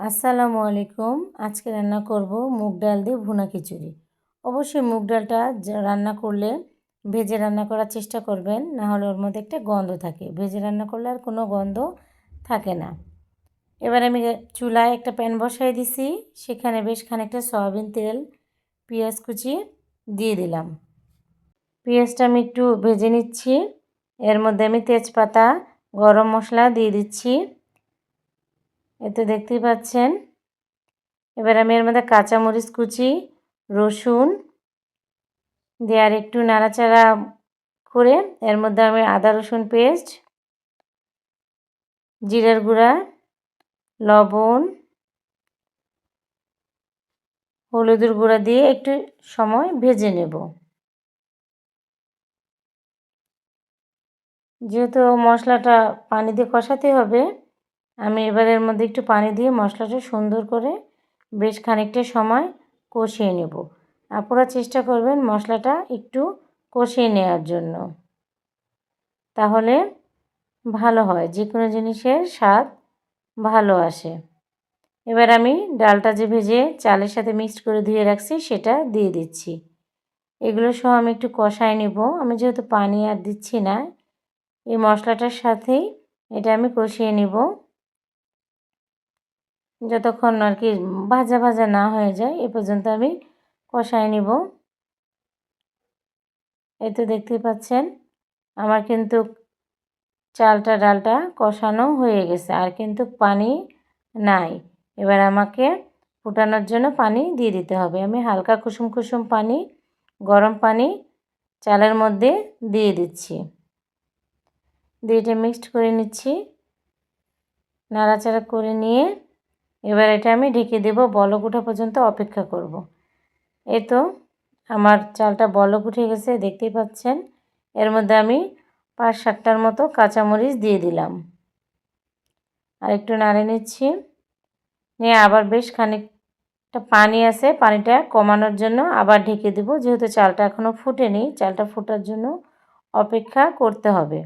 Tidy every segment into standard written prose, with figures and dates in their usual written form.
আসসালামু আলাইকুম। আজকে রান্না করব মুগ ডাল দিয়ে ভুনা খিচুড়ি। অবশ্যই মুগ ডালটা রান্না করলে ভেজে রান্না করার চেষ্টা করবেন, না হলে ওর মধ্যে একটা গন্ধ থাকে। ভেজে রান্না করলে আর কোনো গন্ধ থাকে না। এবার আমি চুলায় একটা প্যান বসাই দিছি, সেখানে বেশ খানিকটা সয়াবিন তেল, পেঁয়াজ কুচি দিয়ে দিলাম। পেঁয়াজটা আমি একটু ভেজে নিচ্ছি। এর মধ্যে আমি তেজপাতা, গরম মশলা দিয়ে দিচ্ছি। এতে দেখতেই পাচ্ছেন। এবার আমি এর মধ্যে কাঁচামরিচ কুচি, রসুন দিয়ে আর একটু নাড়াচাড়া করে এর মধ্যে আমি আদা রসুন পেস্ট, জিরার গুঁড়া, লবণ, হলুদের গুঁড়া দিয়ে একটু সময় ভেজে নেব। যেহেতু মশলাটা পানি দিয়ে কষাতে হবে, আমি এবার এর মধ্যে একটু পানি দিয়ে মশলাটা সুন্দর করে বেশ খানিকটা সময় কষিয়ে নেব। আপনারা চেষ্টা করবেন মশলাটা একটু কষিয়ে নেওয়ার জন্য, তাহলে ভালো হয়, যে কোনো জিনিসের স্বাদ ভালো আসে। এবার আমি ডালটা যে ভেজে চালের সাথে মিক্সড করে ধুয়ে রাখছি সেটা দিয়ে দিচ্ছি। এগুলো সহ আমি একটু কষায় নেব। আমি যেহেতু পানি আর দিচ্ছি না, এই মশলাটার সাথেই এটা আমি কষিয়ে নেব যতক্ষণ আর কি ভাজা ভাজা না হয়ে যায়, এ পর্যন্ত আমি কষায় নেব। এই তো দেখতেই পাচ্ছেন আমার কিন্তু ডালটা কষানো হয়ে গেছে, আর কিন্তু পানি নাই। এবার আমাকে ফুটানোর জন্য পানি দিয়ে দিতে হবে। আমি হালকা কুসুম কুসুম পানি, গরম পানি চালের মধ্যে দিয়ে দিচ্ছি। দিয়ে এটা মিক্সড করে নিচ্ছি, নাড়াচাড়া করে নিয়ে এবার এটা আমি ঢেকে দেব। বলক ওঠা পর্যন্ত অপেক্ষা করব। এই তো আমার চালটা বলক উঠে গেছে, দেখতেই পাচ্ছেন। এর মধ্যে আমি 5-7টার মতো কাঁচামরিচ দিয়ে দিলাম, আর একটু নাড়ে নিচ্ছি। নিয়ে আবার বেশ খানিকটা পানি আছে, পানিটা কমানোর জন্য আবার ঢেকে দেব। যেহেতু চালটা এখনও ফুটেনি, চালটা ফোটার জন্য অপেক্ষা করতে হবে।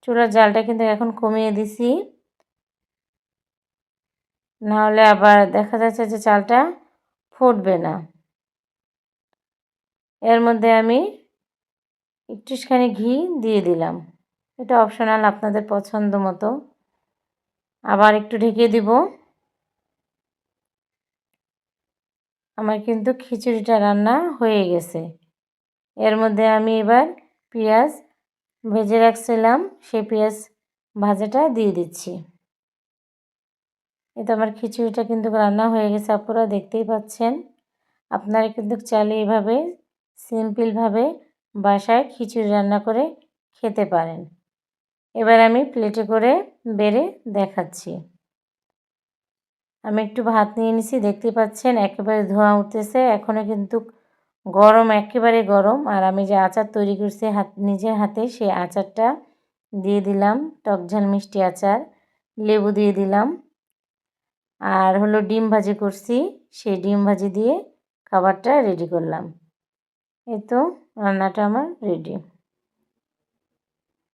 চুলার জালটা কিন্তু এখন কমিয়ে দিছি, নাহলে আবার দেখা যাচ্ছে যে চালটা ফুটবে না। এর মধ্যে আমি একটুখানি ঘি দিয়ে দিলাম, এটা অপশনাল, আপনাদের পছন্দ মতো। আবার একটু ঢেকে দিব। আমার কিন্তু খিচুড়িটা রান্না হয়ে গেছে। এর মধ্যে আমি এবার পেঁয়াজ ভেজে রাখছিলাম, সেই পেঁয়াজ ভাজাটা দিয়ে দিচ্ছি। এতে আমার খিচুড়িটা কিন্তু রান্না হয়ে গেছে, আপনারা দেখতেই পাচ্ছেন। আপনারা কিন্তু চাইলে এভাবে সিম্পলভাবে বাসায় খিচুড়ি রান্না করে খেতে পারেন। এবার আমি প্লেটে করে বেড়ে দেখাচ্ছি। আমি একটু ভাত নিয়ে নিছি, দেখতে পাচ্ছেন একেবারে ধোঁয়া উঠতেছে, এখনও কিন্তু গরম, একেবারে গরম। আর আমি যে আচার তৈরি করছি নিজের হাতে, সেই আচারটা দিয়ে দিলাম, টকঝাল মিষ্টি আচার। লেবু দিয়ে দিলাম, আর হলো ডিম ভাজি করছি, সেই ডিম ভাজি দিয়ে খাবারটা রেডি করলাম। এই তো রান্নাটা আমার রেডি।